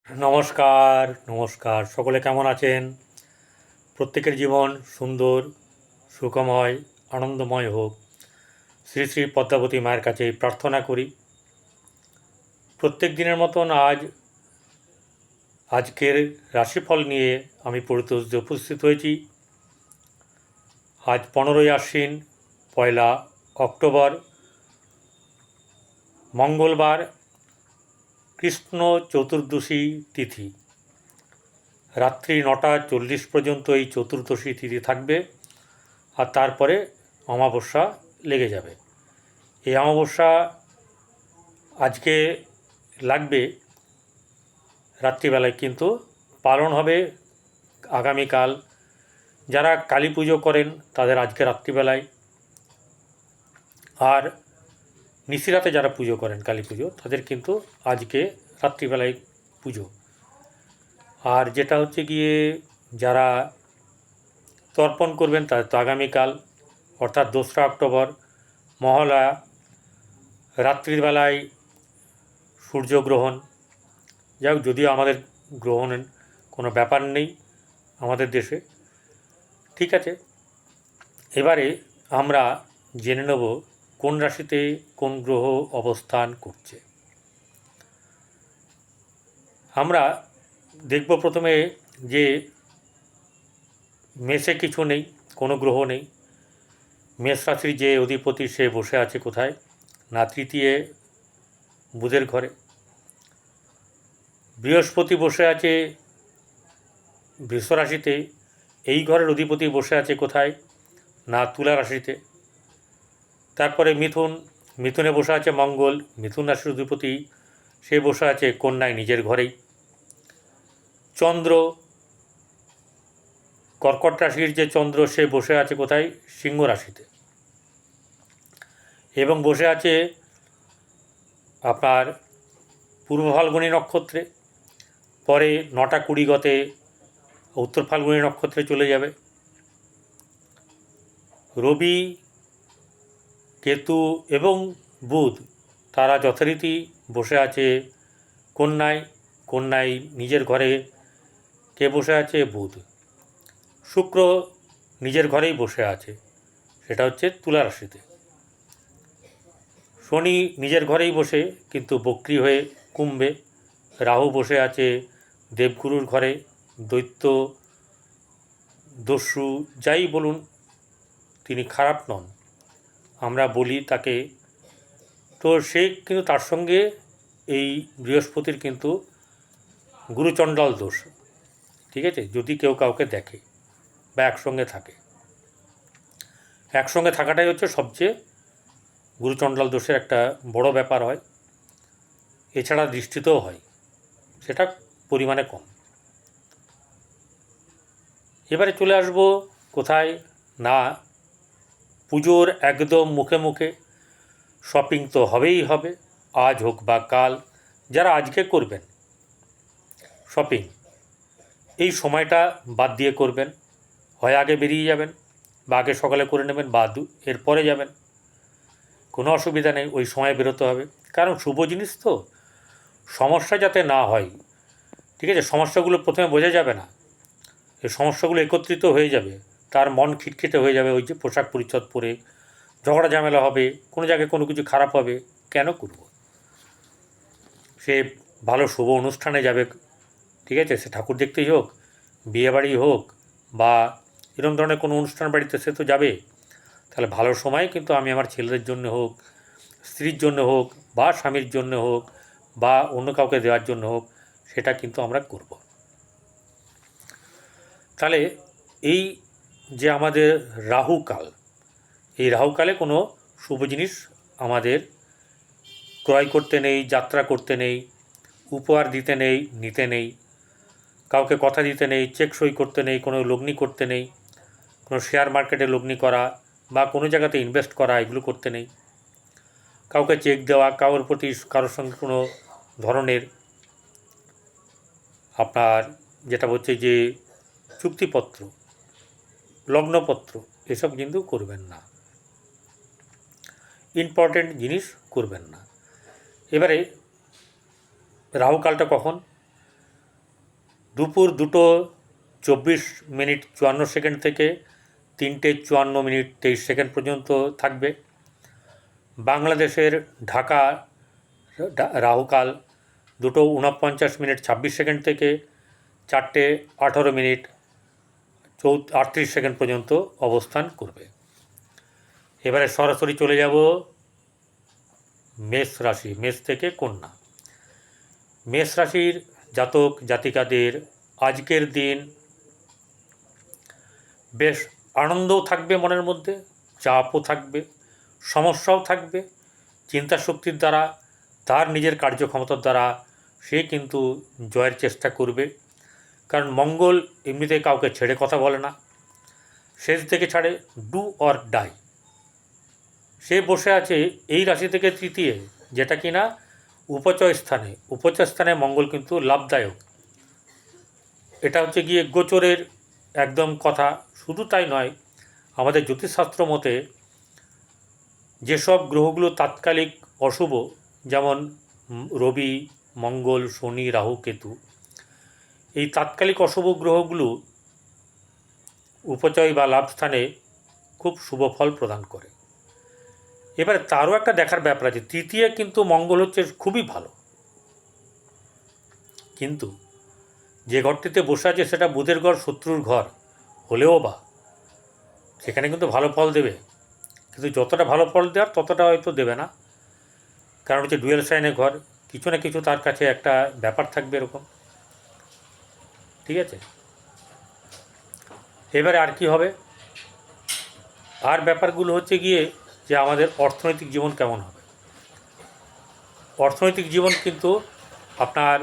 নমস্কার, নমস্কার। সকলে কেমন আছেন? প্রত্যেকের জীবন সুন্দর, সুখময়, আনন্দময় হোক। শ্রী শ্রী পদ্মাবতী মায়ের কাছে প্রার্থনা করি। প্রত্যেক দিনের মতন আজকের রাশিফল নিয়ে আমি পরিতোষে উপস্থিত হয়েছি। আজ 15ই আশ্বিন, 1 অক্টোবর, মঙ্গলবার, কৃষ্ণ চতুর্দশী তিথি। রাত্রি 9:40 পর্যন্ত এই চতুর্দশী তিথি থাকবে, আর তারপরে অমাবস্যা লেগে যাবে। এই অমাবস্যা আজকে লাগবে রাত্রিবেলায়, কিন্তু পালন হবে আগামীকাল। যারা কালী পুজো করেন তাদের আজকে রাত্রিবেলায়, আর নিশিরাতে যারা পুজো করেন কালী পুজো তাদের কিন্তু আজকে রাত্রিবেলায় পুজো। আর যেটা হচ্ছে গিয়ে যারা তর্পণ করবেন তাদের তো আগামীকাল, অর্থাৎ 2রা অক্টোবর, মহালয়া। রাত্রিবেলায় সূর্যগ্রহণ। যাই হোক, যদিও আমাদের গ্রহণের কোনো ব্যাপার নেই আমাদের দেশে, ঠিক আছে। এবারে আমরা জেনে নেব কোন রাশিতে কোন গ্রহ অবস্থান করছে। আমরা দেখব প্রথমে যে মেষে কিছু নেই, কোনো গ্রহ নেই। মেষ রাশির যে অধিপতি সে বসে আছে কোথায়? না তৃতীয় বুধের ঘরে। বৃহস্পতি বসে আছে বৃষ রাশিতে। এই ঘরের অধিপতি বসে আছে কোথায়? না তুলা রাশিতে। তারপরে মিথুনে বসে আছে মঙ্গল, মিথুন রাশির অধিপতি, সে বসে আছে কন্যায়, নিজের ঘরেই। চন্দ্র, কর্কট রাশির যে চন্দ্র, সে বসে আছে কোথায়? সিংহ রাশিতে। এবং বসে আছে আপনার পূর্ব ফাল্গুনী নক্ষত্রে। পরে 9:20 গতে উত্তর ফাল্গুনী নক্ষত্রে চলে যাবে। রবি, কেতু এবং বুধ তারা যথারীতি বসে আছে কন্যায় নিজের ঘরে। কে বসে আছে? বুধ। শুক্র নিজের ঘরেই বসে আছে, সেটা হচ্ছে তুলা রাশিতে। শনি নিজের ঘরেই বসে, কিন্তু বক্রী হয়ে কুম্ভে। রাহু বসে আছে দেবগুরুর ঘরে। দৈত্য, দস্যু যাই বলুন, তিনি খারাপ নন, আমরা বলি তাকে। তো সে কিন্তু তার সঙ্গে এই বৃহস্পতির কিন্তু গুরুচণ্ডাল দোষ, ঠিক আছে, যদি কেউ কাউকে দেখে বা একসঙ্গে থাকে। একসঙ্গে থাকাটাই হচ্ছে সবচেয়ে গুরুচণ্ডাল দোষের একটা বড় ব্যাপার হয়। এছাড়া দৃষ্টিতেও হয়, সেটা পরিমাণে কম। এবারে চলে আসব কোথায়? না পুজোর একদম মুখে মুখে। শপিং তো হবেই হবে, আজ হোক বা কাল। যারা আজকে করবেন শপিং, এই সময়টা বাদ দিয়ে করবেন। হয় আগে বেরিয়ে যাবেন, বা আগে সকালে করে নেবেন, বা এরপরে যাবেন, কোনো অসুবিধা নেই। ওই সময় বেরোতে হবে, কারণ শুভ জিনিস তো, সমস্যা যাতে না হয়, ঠিক আছে। সমস্যাগুলো প্রথমে বোঝা যাবে না, এই সমস্যাগুলো একত্রিত হয়ে যাবে, তার মন খিটখিটে হয়ে যাবে। ওই যে পোশাক পরিচ্ছদ পরে ঝগড়া ঝামেলা হবে, কোনো জায়গায় কোনো কিছু খারাপ হবে, কেন করব? সে ভালো শুভ অনুষ্ঠানে যাবে, ঠিক আছে, সে ঠাকুর দেখতেই হোক, বিয়েবাড়ি হোক, বা এরকম ধরনের কোনো অনুষ্ঠান বাড়িতে সে তো যাবে। তাহলে ভালো সময় কিন্তু আমি আমার ছেলেদের জন্য হোক, স্ত্রীর জন্য হোক, বা স্বামীর জন্য হোক, বা অন্য কাউকে দেওয়ার জন্য হোক, সেটা কিন্তু আমরা করব। তাহলে এই যে আমাদের রাহুকাল, এই রাহুকালে কোনো শুভ জিনিস আমাদের ক্রয় করতে নেই, যাত্রা করতে নেই, উপহার দিতে নেই, নিতে নেই, কাউকে কথা দিতে নেই, চেক সই করতে নেই, কোনো লগ্নি করতে নেই, কোনো শেয়ার মার্কেটে লগ্নি করা বা কোনো জায়গাতে ইনভেস্ট করা, এগুলো করতে নেই। কাউকে চেক দেওয়া, কারোর প্রতি কারোর সঙ্গে কোনো ধরনের আপনার যেটা হচ্ছে যে চুক্তিপত্র, লগ্নপত্র, এসব কিন্তু করবেন না। ইম্পর্টেন্ট জিনিস করবেন না। এবারে রাহুকালটা কখন? দুপুর 2:24:54 থেকে 3:54:23 পর্যন্ত থাকবে। বাংলাদেশের ঢাকা রাহুকাল 2:49:26 থেকে 4:18:38 পর্যন্ত অবস্থান করবে। এবারে সরাসরি চলে যাব মেষ রাশি, মেষ থেকে কন্যা। মেষ রাশির জাতক জাতিকাদের আজকের দিন বেশ আনন্দও থাকবে, মনের মধ্যে চাপও থাকবে, সমস্যাও থাকবে। চিন্তা শক্তির দ্বারা, তার নিজের কার্যক্ষমতার দ্বারা সে কিন্তু জয়ের চেষ্টা করবে। কারণ মঙ্গল এমনিতে কাউকে ছেড়ে কথা বলে না, শেষ থেকে ছাড়ে, ডু অর ডাই। সে বসে আছে এই রাশি থেকে তৃতীয়, যেটা কিনা উপচয় স্থানে। উপচয় স্থানে মঙ্গল কিন্তু লাভদায়ক। এটা হচ্ছে গিয়ে গোচরের একদম কথা। শুধু তাই নয়, আমাদের জ্যোতিষশাস্ত্র মতে যেসব গ্রহগুলো তাৎকালিক অশুভ, যেমন রবি, মঙ্গল, শনি, রাহু, কেতু, এই তাৎকালিক অশুভ গ্রহগুলো উপচয় বা লাভস্থানে খুব শুভ ফল প্রদান করে। এবারে তারও একটা দেখার ব্যাপার আছে। তৃতীয় কিন্তু মঙ্গল হচ্ছে খুবই ভালো, কিন্তু যে ঘরটিতে বসে আছে সেটা বুধের ঘর, শত্রুর ঘর হলেও বা সেখানে কিন্তু ভালো ফল দেবে, কিন্তু যতটা ভালো ফল দেওয়ার ততটা হয়তো দেবে না। কারণ হচ্ছে ডুয়েল সাইনের ঘর, কিছু না কিছু তার কাছে একটা ব্যাপার থাকবে এরকম। ঠিক আছে, এবারে আর কি হবে, আর ব্যাপারগুলো হচ্ছে গিয়ে যে আমাদের অর্থনৈতিক জীবন কেমন হবে। অর্থনৈতিক জীবন কিন্তু আপনার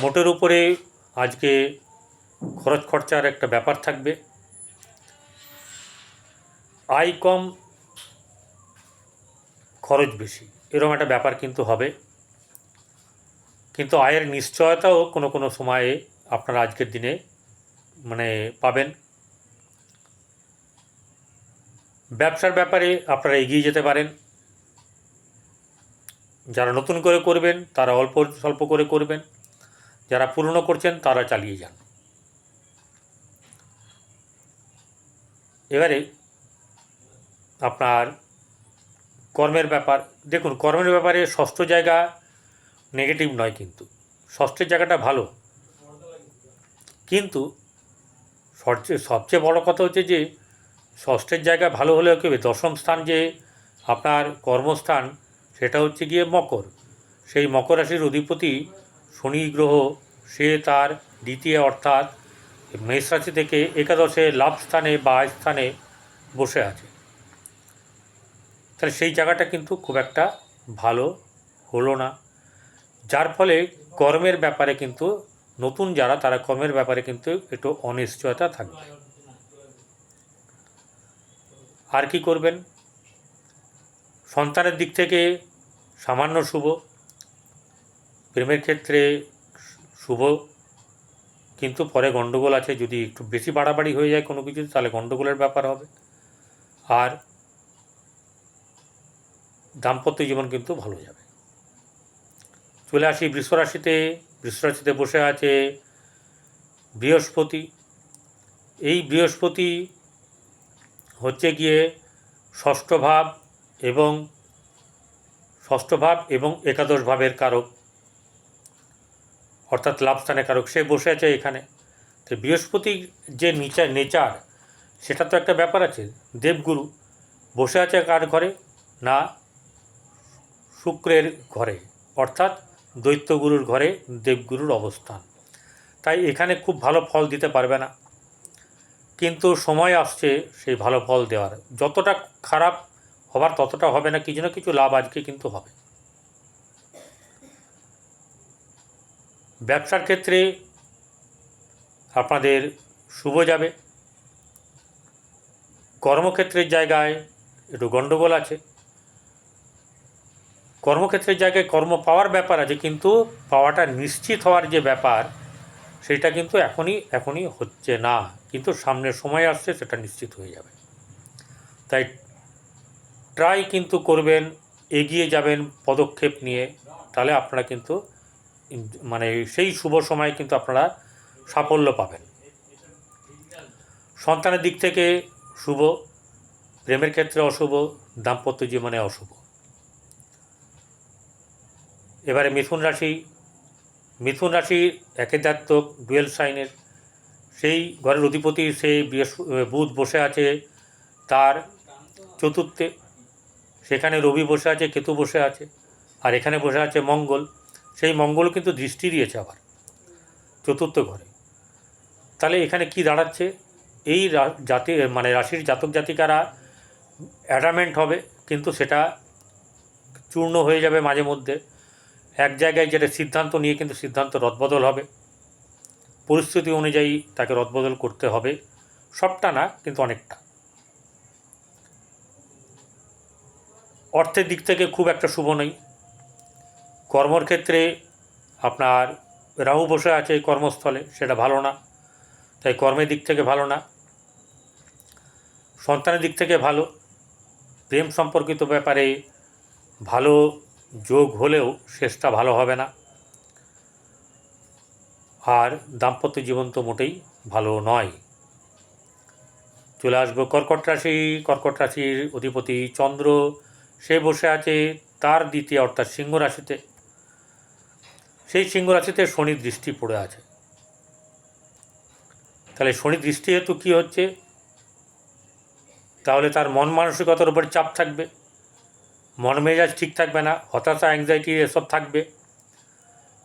মোটের উপরে আজকে খরচ খরচার একটা ব্যাপার থাকবে। আয় কম, খরচ বেশি, এরকম একটা ব্যাপার কিন্তু হবে। কিন্তু আয়ের নিশ্চয়তাও কোনো কোনো সময়ে আপনারা আজকের দিনে পাবেন। ব্যবসার ব্যাপারে আপনারা এগিয়ে যেতে পারেন। যারা নতুন করে করবেন তারা অল্প স্বল্প করে করবেন, যারা পুরনো করছেন তারা চালিয়ে যান। এবারে আপনার কর্মের ব্যাপার দেখুন। কর্মের ব্যাপারে ষষ্ঠ জায়গা নেগেটিভ নয়, কিন্তু ষষ্ঠের জায়গাটা ভালো। কিন্তু সবচেয়ে বড় কথা হচ্ছে যে ষষ্ঠের জায়গা ভালো হলেও কি হবে, দশম স্থান যে আপনার কর্মস্থান, সেটা হচ্ছে গিয়ে মকর। সেই মকর রাশির অধিপতি শনি গ্রহ, সে তার দ্বিতীয় অর্থাৎ মেষ রাশি থেকে একাদশে লাভ স্থানে বা আয় স্থানে বসে আছে। তাহলে সেই জায়গাটা কিন্তু খুব একটা ভালো হলো না, যার ফলে কর্মের ব্যাপারে কিন্তু নতুন যারা, তারা কর্মের ব্যাপারে কিন্তু একটু অনিশ্চয়তা থাকবে। আর কি করবেন, সন্তানের দিক থেকে সামান্য শুভ, প্রেমের ক্ষেত্রে শুভ, কিন্তু পরে গণ্ডগোল আছে। যদি একটু বেশি বাড়াবাড়ি হয়ে যায় কোনো কিছু, তাহলে গণ্ডগোলের ব্যাপার হবে। আর দাম্পত্য জীবন কিন্তু ভালো যাবে। চলে আসি বৃষ রাশিতে। বৃষ রাশিতে বসে আছে বৃহস্পতি। এই বৃহস্পতি হচ্ছে গিয়ে ষষ্ঠ ভাব এবং একাদশ ভাবের কারক, অর্থাৎ লাভস্থানের কারক। সে বসে আছে এখানে। তো বৃহস্পতির যে নেচার, সেটা তো একটা ব্যাপার আছে। দেবগুরু বসে আছে কার ঘরে না, শুক্রের ঘরে, অর্থাৎ দৈত্যগুরুর ঘরে দেবগুরুর অবস্থান। তাই এখানে খুব ভালো ফল দিতে পারবে না, কিন্তু সময় আসছে সেই ভালো ফল দেওয়ার। যতটা খারাপ হবার ততটা হবে না, কিছু না কিছু লাভ আজকে কিন্তু হবে। ব্যবসার ক্ষেত্রে আপনাদের শুভ যাবে। কর্মক্ষেত্রের জায়গায় একটু গণ্ডগোল আছে। কর্মক্ষেত্রের জায়গায় কর্ম পাওয়ার ব্যাপার আছে, কিন্তু পাওয়াটা নিশ্চিত হওয়ার যে ব্যাপার, সেটা কিন্তু এখনই হচ্ছে না, কিন্তু সামনের সময় আসছে সেটা নিশ্চিত হয়ে যাবে। তাই ট্রাই কিন্তু করবেন, এগিয়ে যাবেন পদক্ষেপ নিয়ে, তাহলে আপনারা কিন্তু মানে সেই শুভ সময় কিন্তু আপনারা সাফল্য পাবেন। সন্তানের দিক থেকে শুভ, প্রেমের ক্ষেত্রে অশুভ, দাম্পত্য জীবনে অশুভ। এবারে মিথুন রাশি। মিথুন রাশির একের জাতক ডুয়েল সাইনের, সেই ঘরের অধিপতি সেই বুধ বসে আছে তার চতুর্থে, সেখানে রবি বসে আছে, কেতু বসে আছে, আর এখানে বসে আছে মঙ্গল। সেই মঙ্গল কিন্তু দৃষ্টি দিয়েছে আবার চতুর্থ ঘরে। তাহলে এখানে কি দাঁড়াচ্ছে, এই জাতি মানে রাশির জাতক জাতিকারা অ্যাডামেন্ট হবে, কিন্তু সেটা চূর্ণ হয়ে যাবে মাঝে মধ্যে। এক জায়গায় যেটা সিদ্ধান্ত নিয়ে কিন্তু সিদ্ধান্ত রদবদল হবে, পরিস্থিতি অনুযায়ী তাকে রদবদল করতে হবে, সবটা না কিন্তু অনেকটা। অর্থের দিক থেকে খুব একটা শুভ নয়। কর্মর ক্ষেত্রে আপনার রাহু বসে আছে কর্মস্থলে, সেটা ভালো না, তাই কর্মের দিক থেকে ভালো না। সন্তানের দিক থেকে ভালো, প্রেম সম্পর্কিত ব্যাপারে ভালো যোগ হলেও শেষটা ভালো হবে না। আর দাম্পত্য জীবন তো মোটেই ভালো নয়। চলে আসবো কর্কট রাশি। কর্কট রাশির অধিপতি চন্দ্র, সে বসে আছে তার দ্বিতীয় অর্থাৎ সিংহ রাশিতে। সেই সিংহ রাশিতে শনির দৃষ্টি পড়ে আছে। তাহলে শনির দৃষ্টি হেতু কী হচ্ছে, তাহলে তার মন মানসিকতার উপর চাপ থাকবে, মন মেজাজ ঠিক থাকবে না, হতাশা, অ্যাংজাইটি এসব থাকবে,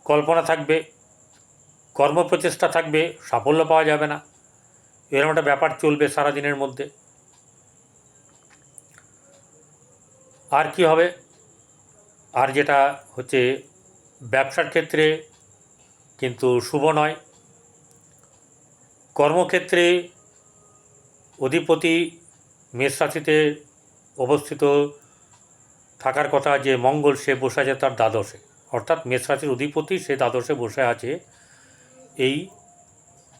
কল্পনা থাকবে, কর্মপ্রচেষ্টা থাকবে, সাফল্য পাওয়া যাবে না, এরকম একটা ব্যাপার চলবে সারাদিনের মধ্যে। আর কি হবে, আর যেটা হচ্ছে ব্যবসার ক্ষেত্রে কিন্তু শুভ নয়। কর্মক্ষেত্রে অধিপতি মেষ রাশিতে অবস্থিত থাকার কথা যে মঙ্গল, সে বসে আছে তার দ্বাদশে, অর্থাৎ মেষ রাশির অধিপতি সে দ্বাদশে বসে আছে এই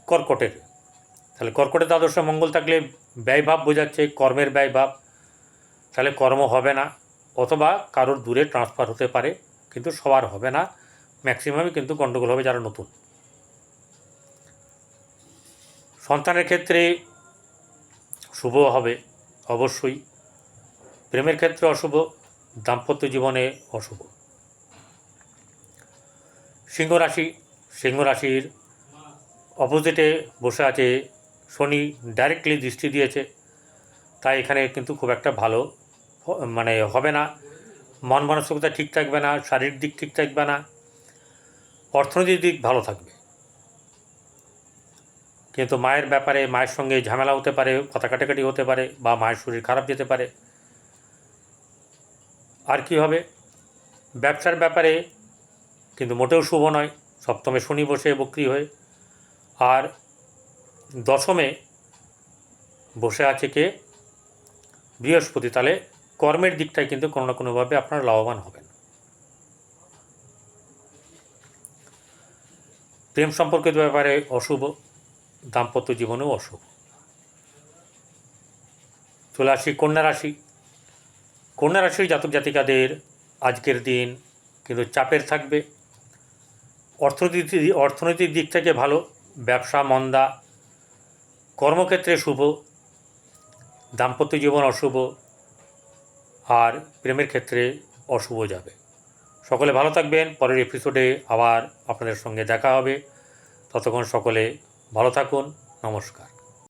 কর্কটের। তাহলে কর্কটের দ্বাদশে মঙ্গল থাকলে ব্যয়ভাব বোঝাচ্ছে, কর্মের ব্যয়ভাব, তাহলে কর্ম হবে না, অথবা কারোর দূরে ট্রান্সফার হতে পারে, কিন্তু সবার হবে না, ম্যাক্সিমামই কিন্তু গণ্ডগোল হবে যারা নতুন। সন্তানের ক্ষেত্রে শুভ হবে অবশ্যই, প্রেমের ক্ষেত্রে অশুভ, দাম্পত্য জীবনে অশুভ। সিংহ রাশি। সিংহ রাশির অপোজিটে বসে আছে শনি, ডাইরেক্টলি দৃষ্টি দিয়েছে, তাই এখানে কিন্তু খুব একটা ভালো মানে হবে না, মন মানসিকতা ঠিক থাকবে না, শারীরিক দিক ঠিক থাকবে না, অর্থনৈতিক দিক ভালো থাকবে, কিন্তু মায়ের ব্যাপারে মায়ের সঙ্গে ঝামেলা হতে পারে, কথা কাটাকাটি হতে পারে, বা মায়ের শরীর খারাপ যেতে পারে। আর কি হবে, ব্যবসার ব্যাপারে কিন্তু মোটেও শুভ নয়, সপ্তমে শনি বসে বক্রি হয়ে, আর দশমে বসে আছে কে, বৃহস্পতি। তাহলে কর্মের দিকটায় কিন্তু কোনো না কোনোভাবে আপনারা লাভবান হবেন। প্রেম সম্পর্কিত ব্যাপারে অশুভ, দাম্পত্য জীবনেও অশুভ। চলে আসি কন্যা রাশি। কন্যা রাশির জাতক জাতিকাদের আজকের দিন কিন্তু চাপের থাকবে। অর্থনৈতিক দিক থেকে ভালো, ব্যবসা মন্দা, কর্মক্ষেত্রে শুভ, দাম্পত্য জীবন অশুভ, আর প্রেমের ক্ষেত্রে অশুভ যাবে। সকলে ভালো থাকবেন, পরের এপিসোডে আবার আপনাদের সঙ্গে দেখা হবে। ততক্ষণ সকলে ভালো থাকুন, নমস্কার।